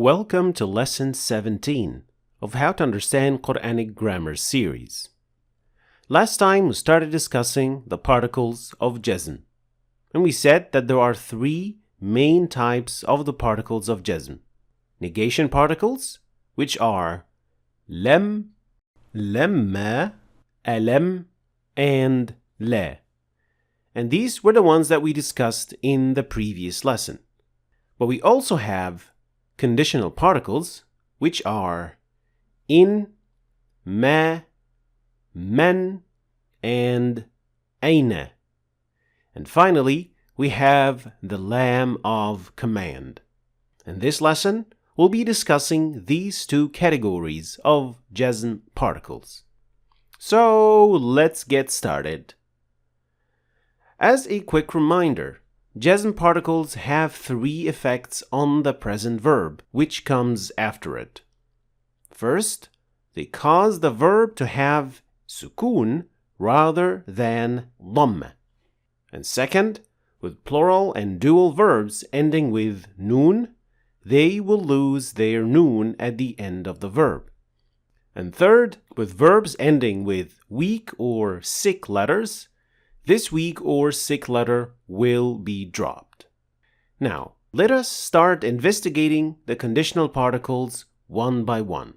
Welcome to Lesson 17 of How to Understand Quranic Grammar series. Last time we started discussing the particles of Jazm, and we said that there are three main types of the particles of Jazm. Negation particles, which are lam, lamma, alam, and la. And these were the ones that we discussed in the previous lesson. But we also have conditional particles, which are in, ma, man, and Aina. And finally, we have the lam of command. In this lesson, we'll be discussing these two categories of Jazm particles. So let's get started. As a quick reminder, Jazm particles have three effects on the present verb, which comes after it. First, they cause the verb to have sukoon rather than dhamma. And second, with plural and dual verbs ending with noon, they will lose their noon at the end of the verb. And third, with verbs ending with weak or sick letters, this weak or sick letter will be dropped. Now, let us start investigating the conditional particles one by one.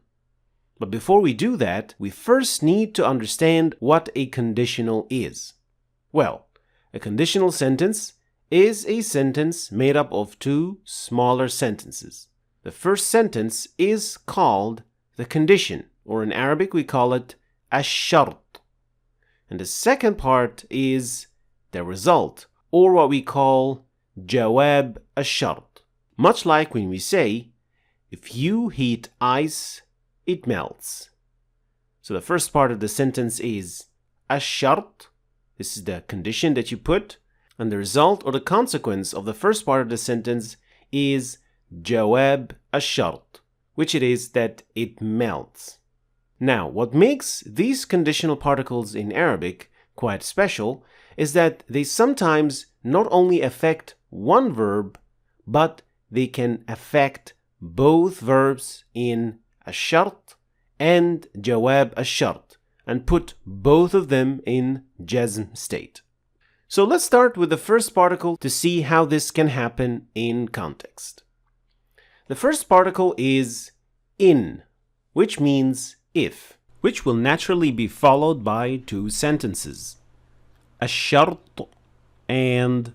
But before we do that, we first need to understand what a conditional is. Well, a conditional sentence is a sentence made up of two smaller sentences. The first sentence is called the condition, or in Arabic we call it ajer. And the second part is the result, or what we call jawab ajer. Much like when we say, if you heat ice, it melts. So the first part of the sentence is ajer. This is the condition that you put. And the result or the consequence of the first part of the sentence is jawab ajer, which it is that it melts. Now, what makes these conditional particles in Arabic quite special is that they sometimes not only affect one verb, but they can affect both verbs in ajer and jawab ajer and put both of them in jazm state. So let's start with the first particle to see how this can happen in context. The first particle is in, which means if, which will naturally be followed by two sentences, ash-shart and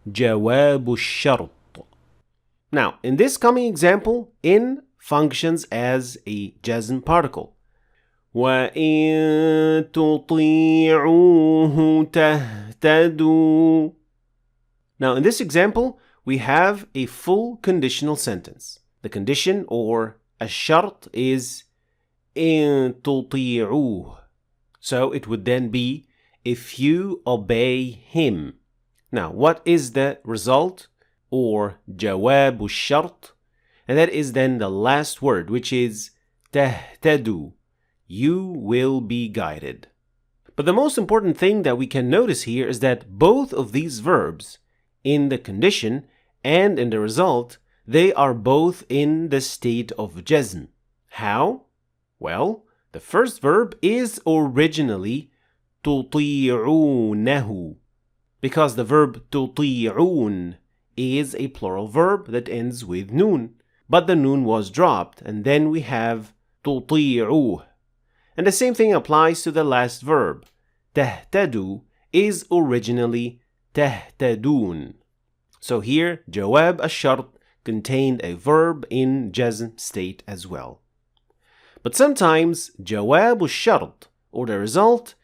jawab ash-shart. Now, in this coming example, in functions as a jazm particle. وَإِن تُطِيعُوهُ تَهْتَدُوا. Now, in this example, we have a full conditional sentence. The condition or ash-shart is إن تطيعوه. So it would then be if you obey him. Now, what is the result or jawab ash-shart? And that is then the last word, which is تهتدوا. You will be guided. But the most important thing that we can notice here is that both of these verbs, in the condition and in the result, they are both in the state of jazm. How? Well, the first verb is originally تُطِيعُونَهُ, because the verb تُطِيعُون is a plural verb that ends with noon, but the noon was dropped, and then we have تُطِيعُوه. And the same thing applies to the last verb. تَهْتَدُوا is originally تَهْتَدُون. So here, jawab ash-shart contained a verb in jazm state as well. But sometimes jawab ash-shart, or the result,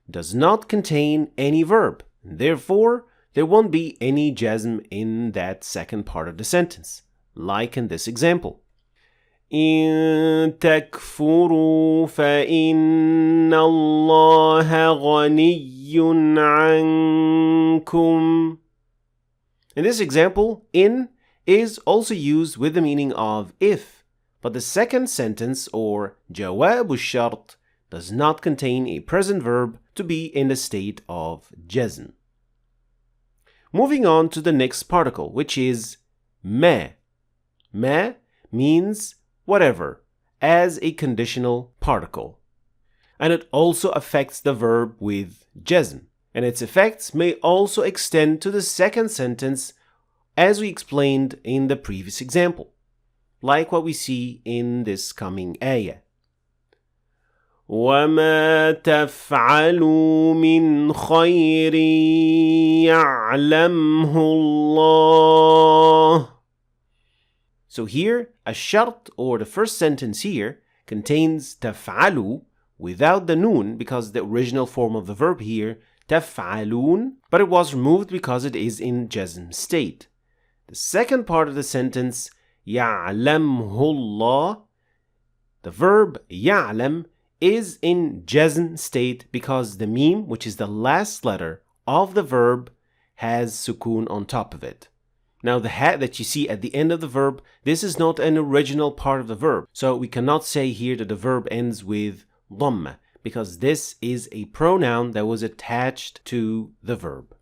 does not contain any verb. Therefore, there won't be any jazm in that second part of the sentence, like in this example. إِن تَكْفُرُوا فَإِنَّ اللَّهَ غَنِيٌّ عَنكُمْ. In this example, in is also used with the meaning of if, but the second sentence or jawab ash-shart does not contain a present verb to be in the state of jazm. Moving on to the next particle, which is ma. Ma means whatever as a conditional particle. And it also affects the verb with jazm. And its effects may also extend to the second sentence as we explained in the previous example, like what we see in this coming ayah. وَمَا تَفْعَلُوا مِنْ خَيْرٍ يَعْلَمْهُ اللَّهُ. So here, ash-shart, or the first sentence here, contains تَفْعَلُوا without the noon because the original form of the verb here, تَفْعَلُونَ, but it was removed because it is in jazm state. The second part of the sentence, يَعْلَمْهُ اللَّهُ, the verb يَعْلَم is in jazm state because the meme, which is the last letter of the verb, has sukoon on top of it. Now the ha that you see at the end of the verb, this is not an original part of the verb. So we cannot say here that the verb ends with dhamma because this is a pronoun that was attached to the verb.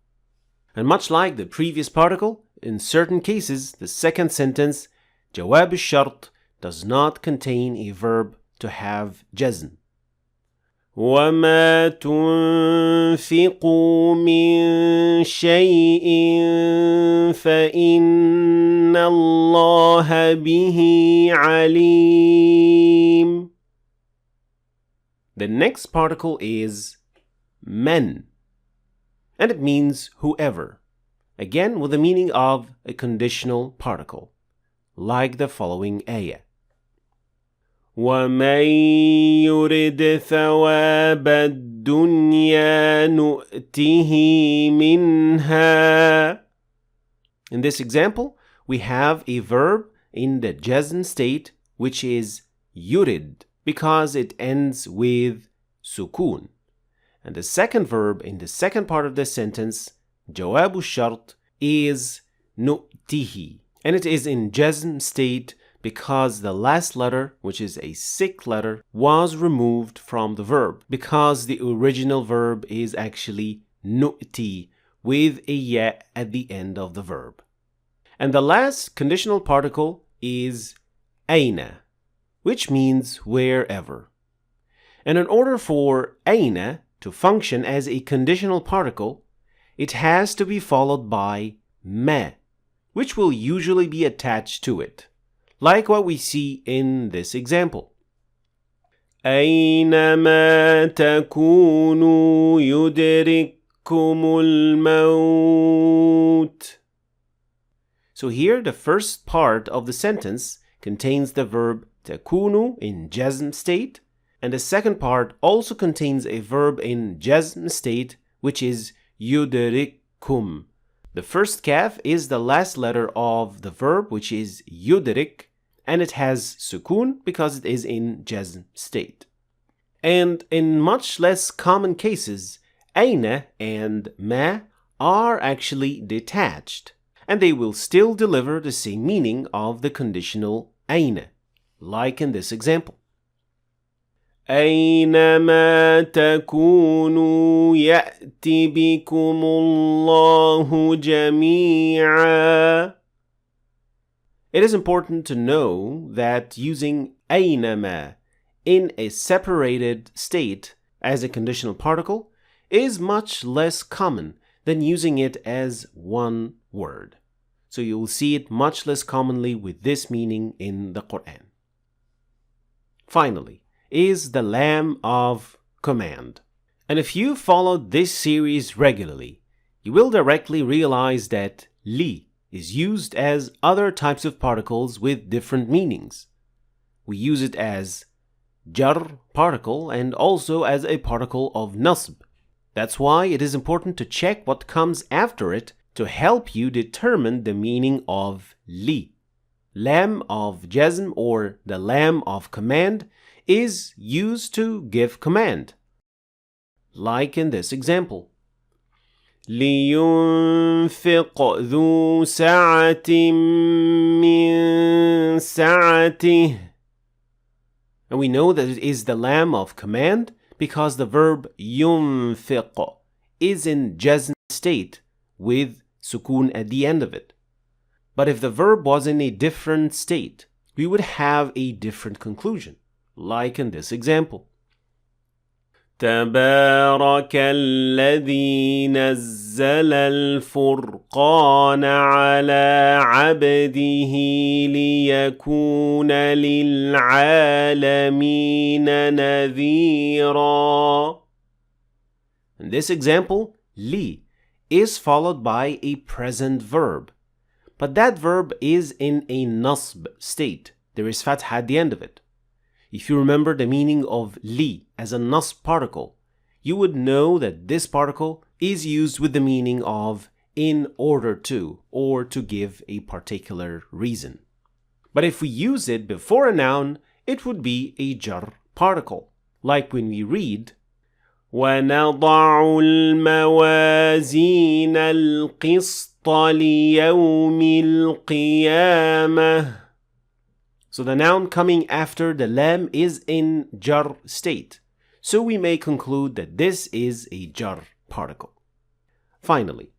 And much like the previous particle, in certain cases, the second sentence, jawab al-shart, does not contain a verb to have jazm. وَمَا تُنْفِقُوا مِنْ شَيْءٍ فَإِنَّ اللَّهَ بِهِ عَلِيمٌ. The next particle is men, and it means whoever, again with the meaning of a conditional particle, like the following ayah. وَمَن يُرِدْ ثَوَابَ الدُّنْيَا نُؤْتِهِ مِنْهَا. In this example, we have a verb in the jazm state which is yurid because it ends with sukoon. And the second verb in the second part of the sentence, jawab al-shart, is nu'tihi, and it is in jazm state because the last letter, which is a sikh letter, was removed from the verb because the original verb is actually nu'ti with a ya at the end of the verb. And the last conditional particle is Aina, which means wherever. And in order for Aina to function as a conditional particle, it has to be followed by ma, which will usually be attached to it, like what we see in this example. أينما تكونوا يدرككم الموت. So here the first part of the sentence contains the verb takunu in jazm state, and the second part also contains a verb in jazm state which is yudrikkum. The first kaf is the last letter of the verb which is yudrik, and it has sukoon because it is in jazm state. And in much less common cases, aina and ma are actually detached, and they will still deliver the same meaning of the conditional aina, like in this example. أينما تكونوا يأت بكم الله جميعا. It is important to know that using أينما in a separated state as a conditional particle is much less common than using it as one word. So you will see it much less commonly with this meaning in the Quran. Finally, is the lam of command. And if you followed this series regularly, you will directly realize that li is used as other types of particles with different meanings. We use it as jar particle and also as a particle of nasb. That's why it is important to check what comes after it to help you determine the meaning of li. Lam of jazm, or the lam of command, is used to give command, like in this example. لِيُنْفِقْ ذُو سَعَةٍ مِّن سَعَتِهِ. And we know that it is the lam of command because the verb يُنْفِقْ is in jazm state with sukoon at the end of it. But if the verb was in a different state, we would have a different conclusion, like in this example. تبارك الذي نزل الفرقان على عبده ليكون للعالمين نذيرا. In this example, li is followed by a present verb, but that verb is in a nasb state. There is fatha at the end of it. If you remember the meaning of li as a nasb particle, you would know that this particle is used with the meaning of in order to, or to give a particular reason. But if we use it before a noun, it would be a jar particle, like when we read وَنَضَعُ الْمَوَازِينَ الْقِسْطَ لِيَوْمِ الْقِيَامَةِ. So the noun coming after the lam is in jar state, so we may conclude that this is a jar particle. Finally,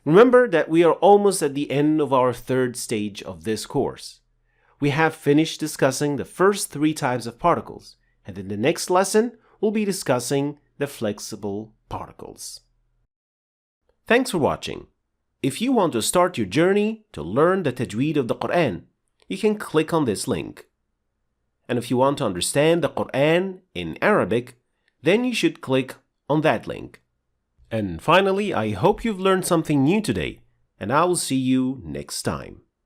remember that we are almost at the end of our third stage of this course. We have finished discussing the first 3 types of particles, and in the next lesson, we'll be discussing the flexible particles. Thanks for watching. If you want to start your journey to learn the tajweed of the Quran, you can click on this link. And if you want to understand the Quran in Arabic, then you should click on that link. And finally, I hope you've learned something new today, and I will see you next time.